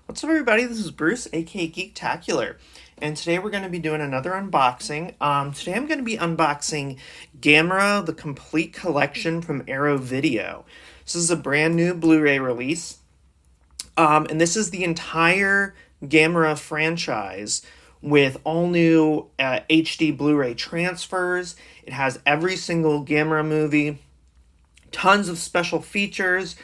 What's up, everybody? This is Bruce, aka Geektacular, and today we're going to be doing another unboxing. Today I'm going to be unboxing Gamera, the complete collection from Arrow Video. This is a brand new Blu-ray release, and this is the entire Gamera franchise with all new HD Blu-ray transfers. It has every single Gamera movie, tons of special features,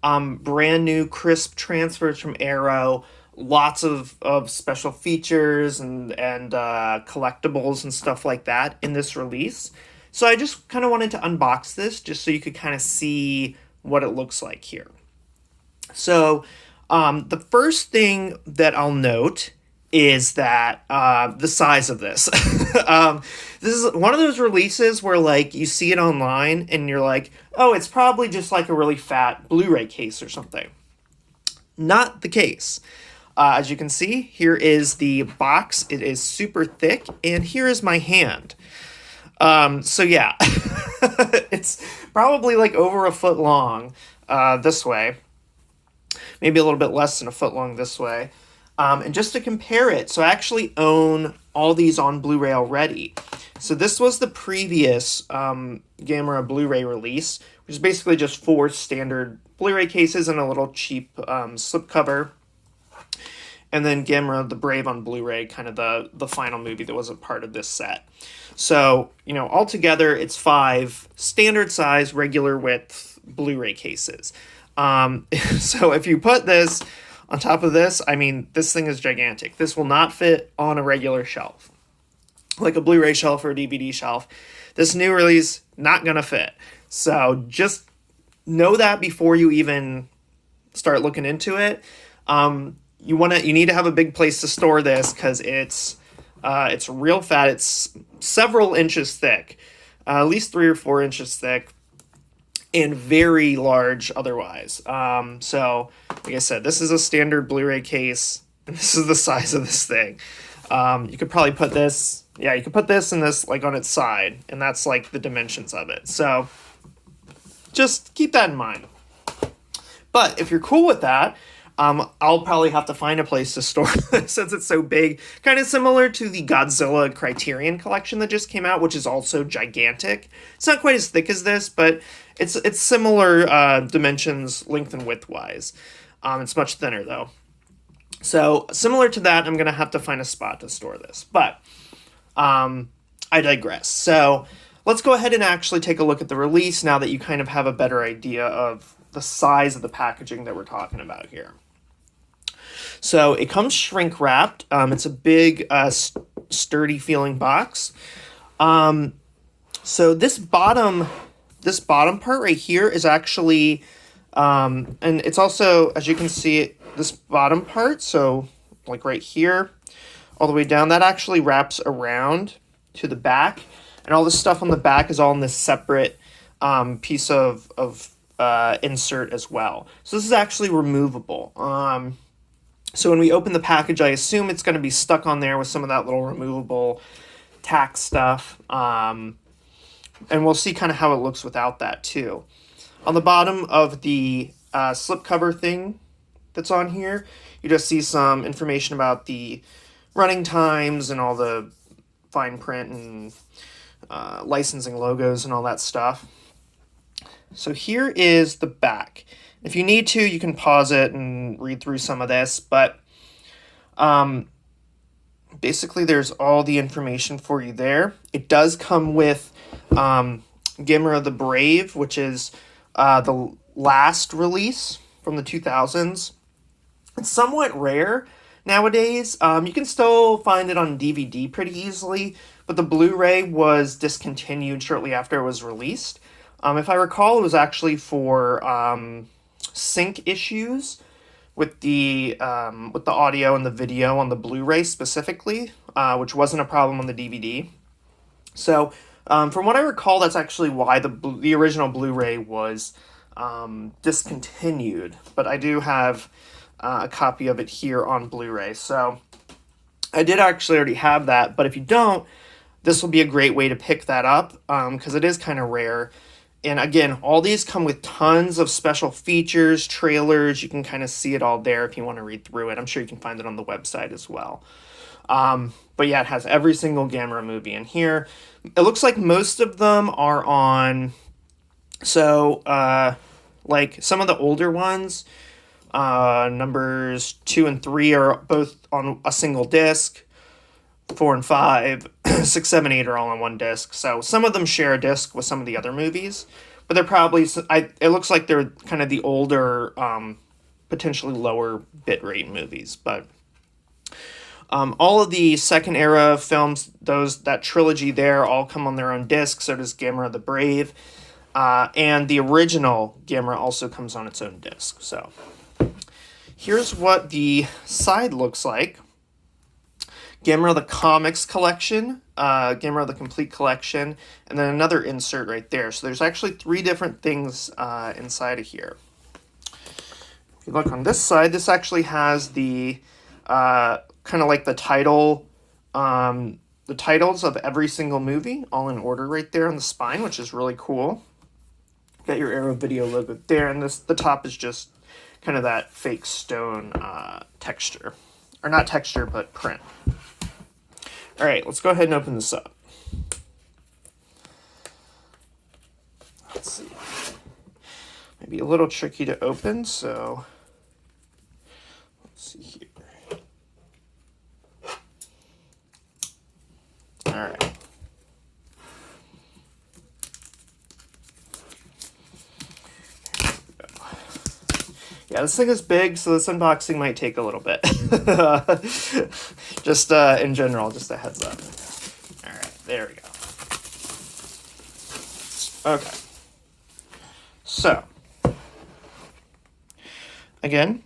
brand new crisp transfers from Arrow, lots of special features and collectibles and stuff like that in this release. So I just kind of wanted to unbox this just so you could kind of see what it looks like here. So the first thing that I'll note is that the size of this. This is one of those releases where like you see it online and you're like, oh, it's probably just like a really fat Blu-ray case or something. Not the case. As you can see, here is the box. It is super thick, and here is my hand. So yeah, it's probably like over a foot long this way. Maybe a little bit less than a foot long this way. And just to compare it, so I actually own all these on Blu-ray already. So this was the previous Gamera Blu-ray release, which is basically just 4 standard Blu-ray cases and a little cheap slipcover. And then Gamera the Brave on Blu-ray, kind of the final movie that was a part of this set. So, altogether it's 5 standard size, regular width Blu-ray cases. So if you put this on top of this, I mean, this thing is gigantic. This will not fit on a regular shelf, like a Blu-ray shelf or a DVD shelf. This new release, not gonna fit. So just know that before you even start looking into it. You need to have a big place to store this because it's real fat. It's several inches thick, at least 3 or 4 inches thick, and very large otherwise. So, like I said, this is a standard Blu-ray case, and this is the size of this thing. You could probably put this, you could put this and this like on its side, and that's like the dimensions of it. So, just keep that in mind. But if you're cool with that, I'll probably have to find a place to store this since it's so big. Kind of similar to the Godzilla Criterion collection that just came out, which is also gigantic. It's not quite as thick as this, but it's similar dimensions, length and width wise. It's much thinner though. So similar to that, I'm going to have to find a spot to store this. But I digress. So let's go ahead and actually take a look at the release now that you kind of have a better idea of the size of the packaging that we're talking about here. So it comes shrink wrapped. It's a big, sturdy feeling box. So this bottom part right here is actually, and it's also, as you can see, this bottom part, so like right here, all the way down, that actually wraps around to the back, and all this stuff on the back is all in this separate piece of insert as well. So this is actually removable. So when we open the package, I assume it's going to be stuck on there with some of that little removable tack stuff. And we'll see kind of how it looks without that too. On the bottom of the slipcover thing that's on here, you just see some information about the running times and all the fine print and licensing logos and all that stuff. So here is the back. If you need to, you can pause it and read through some of this, but basically there's all the information for you there. It does come with Gamera the Brave, which is the last release from the 2000s. It's somewhat rare nowadays. You can still find it on DVD pretty easily, but the Blu-ray was discontinued shortly after it was released. If I recall, it was actually for sync issues with the audio and the video on the Blu-ray specifically, which wasn't a problem on the DVD. So, from what I recall, that's actually why the original Blu-ray was discontinued. But I do have a copy of it here on Blu-ray, so I did actually already have that. But if you don't, this will be a great way to pick that up because it is kind of rare. And again, all these come with tons of special features, trailers. You can kind of see it all there if you want to read through it. I'm sure you can find it on the website as well. But yeah, it has every single Gamera movie in here. It looks like most of them are on, so like some of the older ones, numbers 2 and 3 are both on a single disc. 4 and 5, 6, 7, 8 are all on one disc. So some of them share a disc with some of the other movies, but they're probably, it looks like they're kind of the older, potentially lower bitrate movies. But all of the second era films, that trilogy there, all come on their own disc. So does Gamera the Brave. And the original Gamera also comes on its own disc. So here's what the side looks like. Gamera the Comics Collection, Gamera the Complete Collection, and then another insert right there. So there's actually 3 different things inside of here. If you look on this side, this actually has the kind of like the titles of every single movie, all in order right there on the spine, which is really cool. Got your Arrow Video logo there, and the top is just kind of that fake stone texture. Or not texture, but print. All right, let's go ahead and open this up. Let's see. Maybe a little tricky to open, so let's see here. All right. Yeah, this thing is big, so this unboxing might take a little bit. Just in general, just a heads up. All right, there we go. Okay. So, again,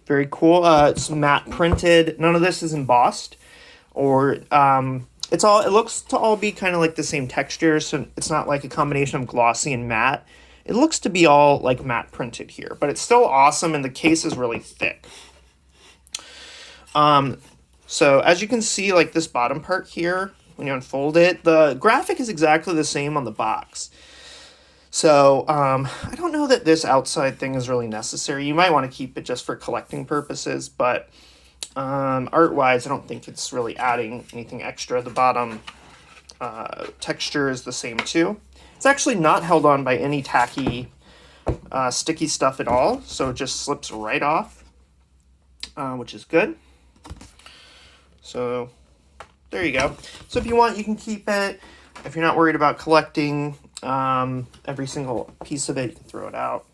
very cool. It's matte printed. None of this is embossed, or it looks to all be kind of like the same texture, so it's not like a combination of glossy and matte. It looks to be all like matte printed here, but it's still awesome, and the case is really thick. So as you can see, like this bottom part here, when you unfold it, the graphic is exactly the same on the box. So I don't know that this outside thing is really necessary. You might want to keep it just for collecting purposes, but art-wise, I don't think it's really adding anything extra. The bottom texture is the same too. It's actually not held on by any tacky, sticky stuff at all, so it just slips right off, which is good. So there you go. So if you want, you can keep it. If you're not worried about collecting every single piece of it, you can throw it out.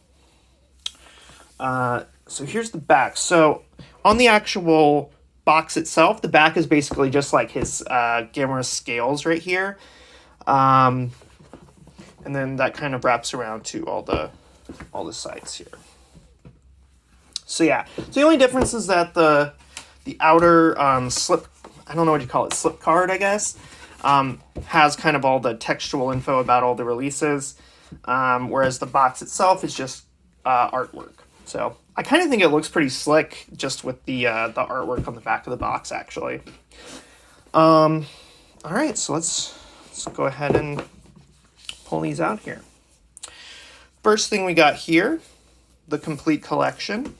So here's the back. So on the actual box itself, the back is basically just like his Gamera scales right here. And then that kind of wraps around to all the sides here. So yeah, so the only difference is that the outer slip, I don't know what you call it, slip card, I guess, has kind of all the textual info about all the releases, whereas the box itself is just artwork. So I kind of think it looks pretty slick just with the artwork on the back of the box, actually. All right, so let's go ahead and pull these out here. First thing we got here, the complete collection.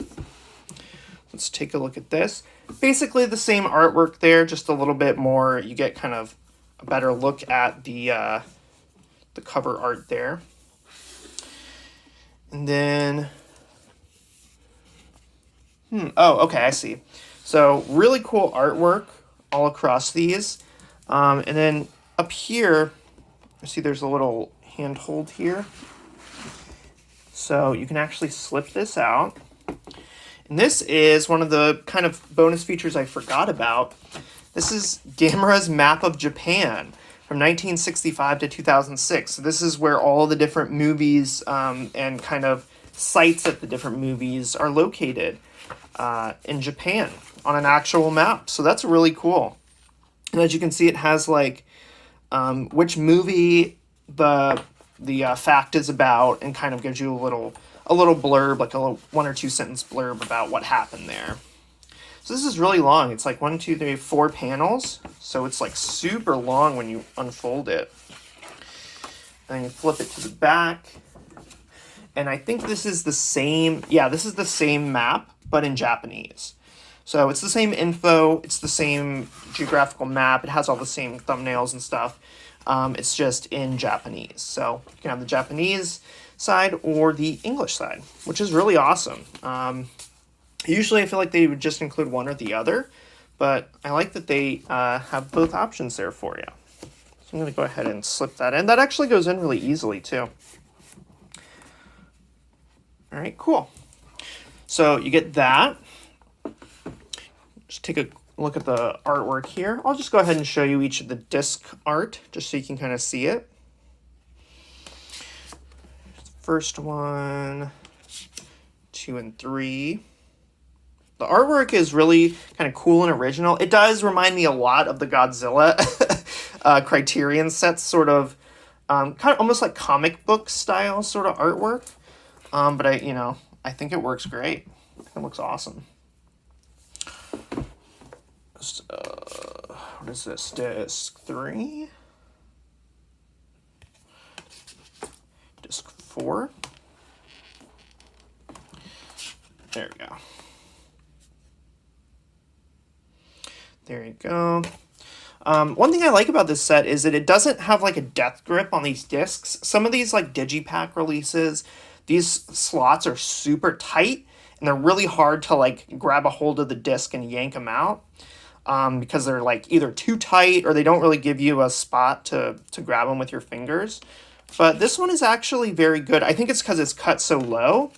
Let's take a look at this. Basically the same artwork there, just a little bit more. You get kind of a better look at the cover art there. And then, oh, okay, I see. So really cool artwork all across these. And then up here, I see there's a little handhold here. So you can actually slip this out. And this is one of the kind of bonus features I forgot about. This is Gamera's map of Japan from 1965 to 2006. So this is where all the different movies and kind of sites at the different movies are located in Japan on an actual map. So that's really cool. And as you can see, it has like which movie the fact is about, and kind of gives you a little blurb, like a little 1 or 2 sentence blurb about what happened there. So this is really long. It's like 1, 2, 3, 4 panels. So it's like super long when you unfold it. And you flip it to the back. And I think this is the same, yeah, this is the same map, but in Japanese. So it's the same info, it's the same geographical map, it has all the same thumbnails and stuff. It's just in Japanese. So you can have the Japanese side or the English side, which is really awesome. Usually I feel like they would just include one or the other, but I like that they have both options there for you. So I'm going to go ahead and slip that in. That actually goes in really easily too. All right, cool. So you get that. Just take a look at the artwork here. I'll just go ahead and show you each of the disc art just so you can kind of see it. First one, 2 and 3. The artwork is really kind of cool and original. It does remind me a lot of the Godzilla Criterion sets, sort of kind of almost like comic book style sort of artwork. But I think it works great. It looks awesome. What is this? Disc 3? Disc 4? There we go. There you go. One thing I like about this set is that it doesn't have like a death grip on these discs. Some of these like digipack releases, these slots are super tight and they're really hard to like grab a hold of the disc and yank them out because they're like either too tight or they don't really give you a spot to grab them with your fingers. But this one is actually very good. I think it's because it's cut so low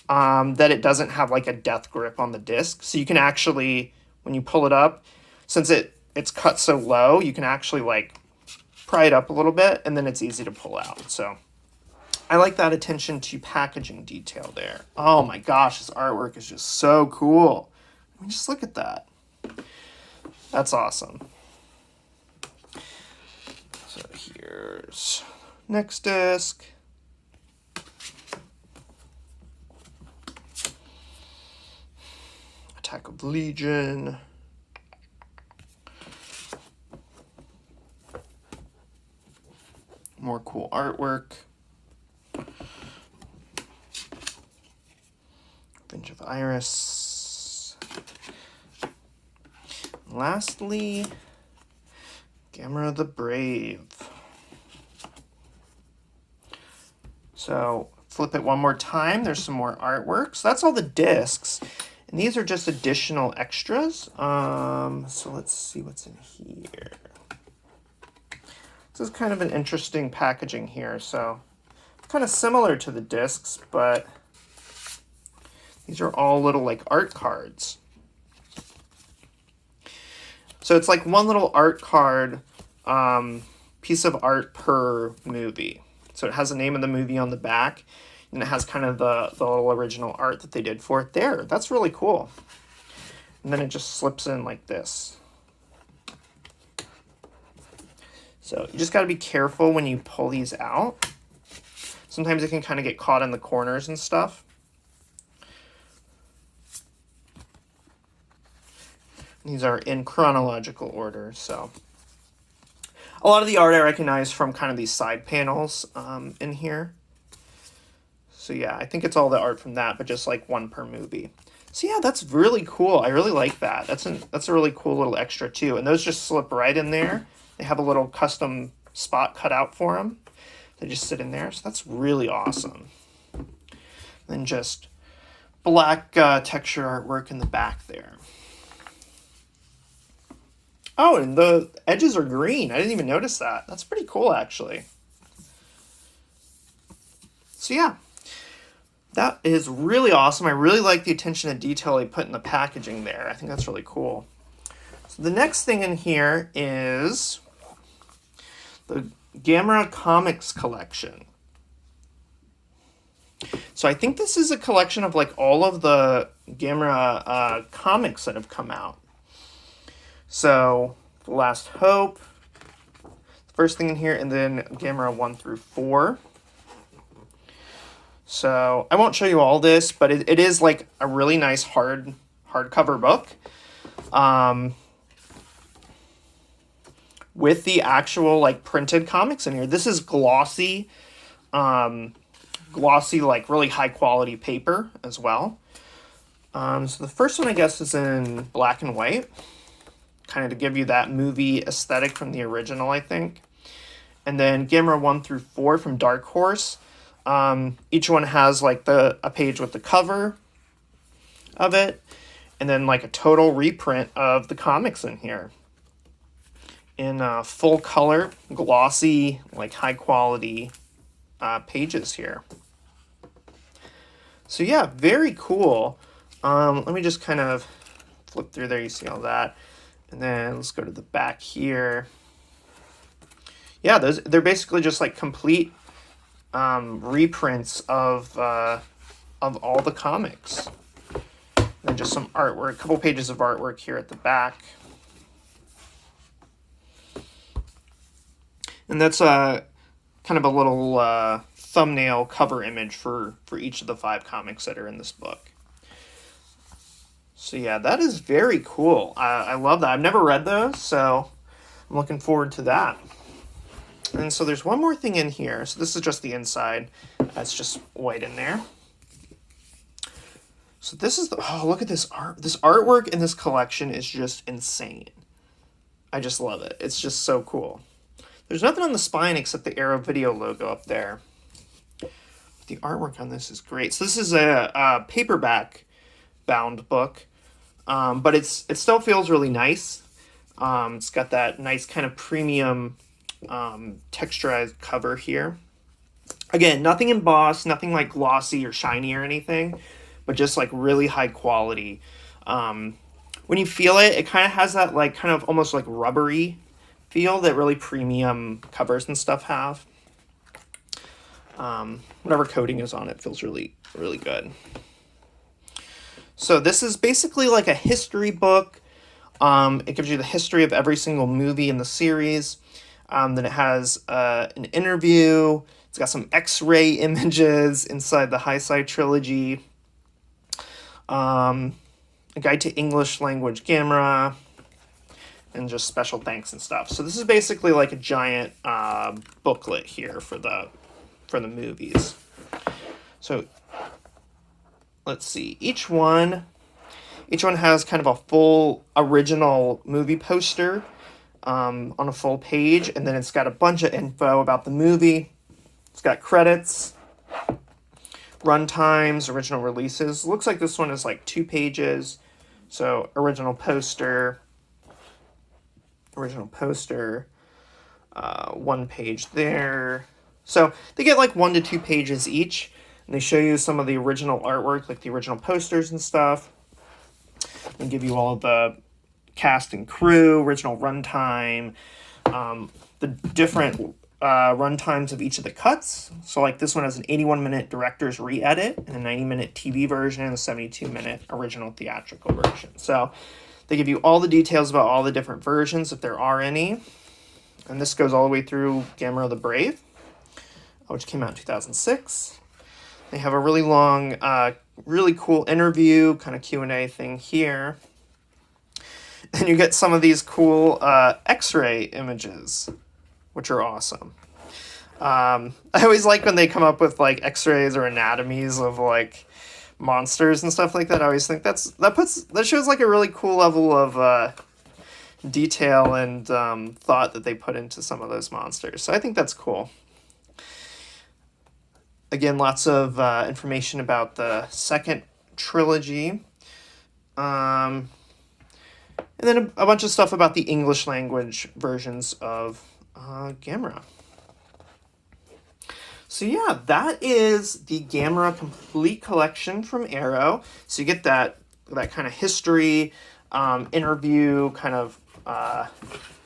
that it doesn't have like a death grip on the disc. So you can actually, when you pull it up, since it's cut so low, you can actually like pry it up a little bit and then it's easy to pull out. So I like that attention to packaging detail there. Oh my gosh, this artwork is just so cool. I mean, just look at that. That's awesome. So here's next disc. Attack of Legion. More cool artwork. Revenge of Iris. Lastly, Gamera the Brave. So flip it one more time. There's some more artwork. So that's all the discs. And these are just additional extras. So let's see what's in here. This is kind of an interesting packaging here. So kind of similar to the discs, but these are all little like art cards. So it's like one little art card, piece of art per movie. So it has the name of the movie on the back, and it has kind of the little original art that they did for it there. That's really cool. And then it just slips in like this. So you just got to be careful when you pull these out. Sometimes it can kind of get caught in the corners and stuff. These are in chronological order, so. A lot of the art I recognize from kind of these side panels in here. So yeah, I think it's all the art from that, but just like one per movie. So yeah, that's really cool. I really like that. That's a really cool little extra too. And those just slip right in there. They have a little custom spot cut out for them. They just sit in there. So that's really awesome. Then just black texture artwork in the back there. Oh, and the edges are green. I didn't even notice that. That's pretty cool, actually. So yeah, that is really awesome. I really like the attention to detail they put in the packaging there. I think that's really cool. So the next thing in here is the Gamera Comics collection. So I think this is a collection of like all of the Gamera comics that have come out. So, The Last Hope, the first thing in here, and then Gamera 1 through 4. So, I won't show you all this, but it is like a really nice hardcover book. with the actual like printed comics in here. This is glossy, like really high quality paper as well. So the first one I guess is in black and white, kind of to give you that movie aesthetic from the original, I think. And then Gamera 1 through 4 from Dark Horse. Each one has like a page with the cover of it, and then like a total reprint of the comics in here in full color, glossy, like high quality pages here. So yeah, very cool. Let me just kind of flip through there. You see all that, and then let's go to the back here. Yeah, they're basically just like complete reprints of all the comics. And then just some artwork, a couple pages of artwork here at the back. And that's kind of a little thumbnail cover image for each of the 5 comics that are in this book. So yeah, that is very cool. I love that. I've never read those, so I'm looking forward to that. And so there's one more thing in here. So this is just the inside. That's just white in there. So this is look at this art. This artwork in this collection is just insane. I just love it. It's just so cool. There's nothing on the spine except the Arrow Video logo up there. The artwork on this is great. So this is a paperback bound book, but it still feels really nice. It's got that nice kind of premium texturized cover here. Again, nothing embossed, nothing like glossy or shiny or anything, but just like really high quality. When you feel it, it kind of has that like kind of almost like rubbery feel that really premium covers and stuff have. Whatever coating is on it feels really, really good. So this is basically like a history book. It gives you the history of every single movie in the series. Then it has an interview. It's got some X-ray images inside the High Side trilogy. A guide to English language Gamera, and just special thanks and stuff. So this is basically like a giant booklet here for the movies. So let's see. Each one has kind of a full original movie poster on a full page, and then it's got a bunch of info about the movie. It's got credits, run times, original releases. Looks like this one is like 2 pages. So original poster, 1 page there. So they get like 1 to 2 pages each, and they show you some of the original artwork, like the original posters and stuff. They give you all of the cast and crew, original runtime, the different runtimes of each of the cuts. So like this one has an 81-minute director's re-edit and a 90-minute TV version and a 72-minute original theatrical version. So they give you all the details about all the different versions, if there are any. And this goes all the way through Gamera the Brave, which came out in 2006. They have a really long, really cool interview, kind of Q&A thing here. And you get some of these cool X-ray images, which are awesome. I always like when they come up with like X-rays or anatomies of like monsters and stuff like that. I always think that shows like a really cool level of detail and thought that they put into some of those monsters. So I think that's cool. Again, lots of information about the second trilogy. And then a bunch of stuff about the English language versions of Gamera. So yeah, that is the Gamera Complete Collection from Arrow. So you get that kind of history, interview, kind of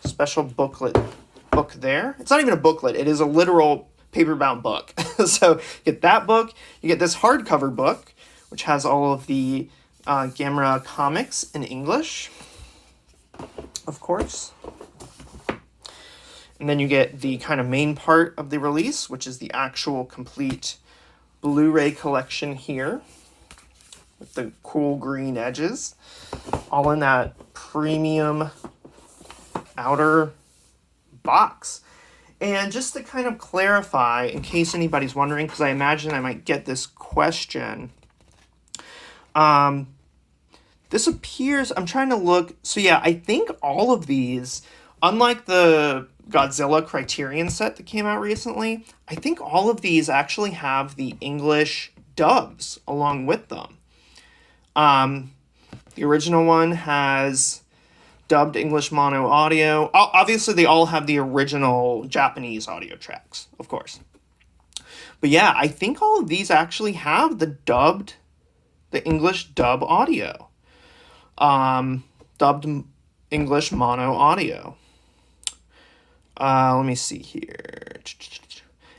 special book there. It's not even a booklet. It is a literal paper-bound book. So you get that book. You get this hardcover book, which has all of the Gamera comics in English, of course. And then you get the kind of main part of the release, which is the actual complete Blu-ray collection here with the cool green edges, all in that premium outer box. And just to kind of clarify, in case anybody's wondering, because I imagine I might get this question, this appears, I'm trying to look, so yeah, I think all of these, unlike the Godzilla Criterion set that came out recently, I think all of these actually have the English dubs along with them. The original one has dubbed English mono audio. Obviously, they all have the original Japanese audio tracks, of course. But yeah, I think all of these actually have the English dub audio. Dubbed English mono audio. Let me see here.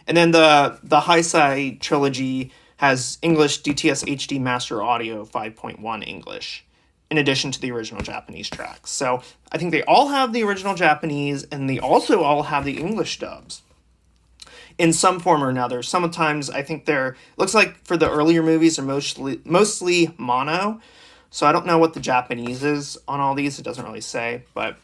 And then the Heisei trilogy has English DTS HD Master Audio 5.1 English, in addition to the original Japanese tracks. So I think they all have the original Japanese, and they also all have the English dubs in some form or another. Sometimes I think looks like for the earlier movies they're mostly mono. So I don't know what the Japanese is on all these. It doesn't really say, but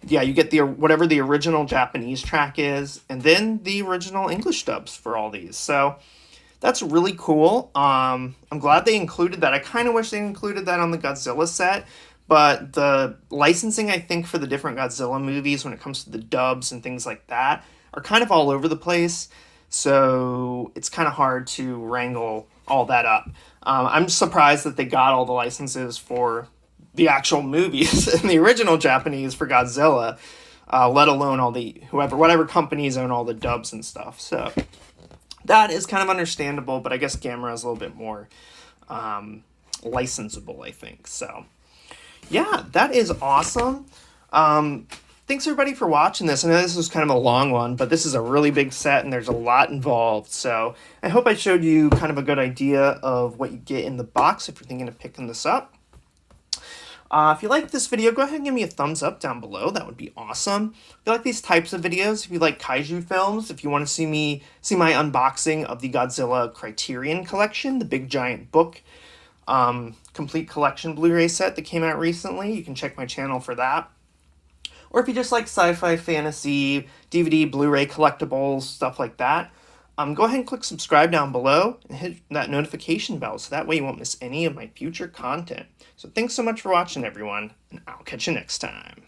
yeah, you get whatever the original Japanese track is, and then the original English dubs for all these. So that's really cool. I'm glad they included that. I kind of wish they included that on the Godzilla set, but the licensing, I think, for the different Godzilla movies when it comes to the dubs and things like that are kind of all over the place. So it's kind of hard to wrangle all that up. I'm surprised that they got all the licenses for the actual movies in the original Japanese for Godzilla, let alone all the whatever companies own all the dubs and stuff. So that is kind of understandable, but I guess Gamera is a little bit more licensable, I think. So yeah, that is awesome. Thanks everybody for watching this. I know this was kind of a long one, but this is a really big set and there's a lot involved. So I hope I showed you kind of a good idea of what you get in the box if you're thinking of picking this up. If you like this video, go ahead and give me a thumbs up down below. That would be awesome. If you like these types of videos, if you like kaiju films, if you want to see my unboxing of the Godzilla Criterion collection, the big giant book, complete collection Blu-ray set that came out recently, you can check my channel for that. Or if you just like sci-fi, fantasy, DVD, Blu-ray collectibles, stuff like that, go ahead and click subscribe down below and hit that notification bell so that way you won't miss any of my future content. So thanks so much for watching, everyone, and I'll catch you next time.